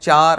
4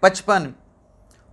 55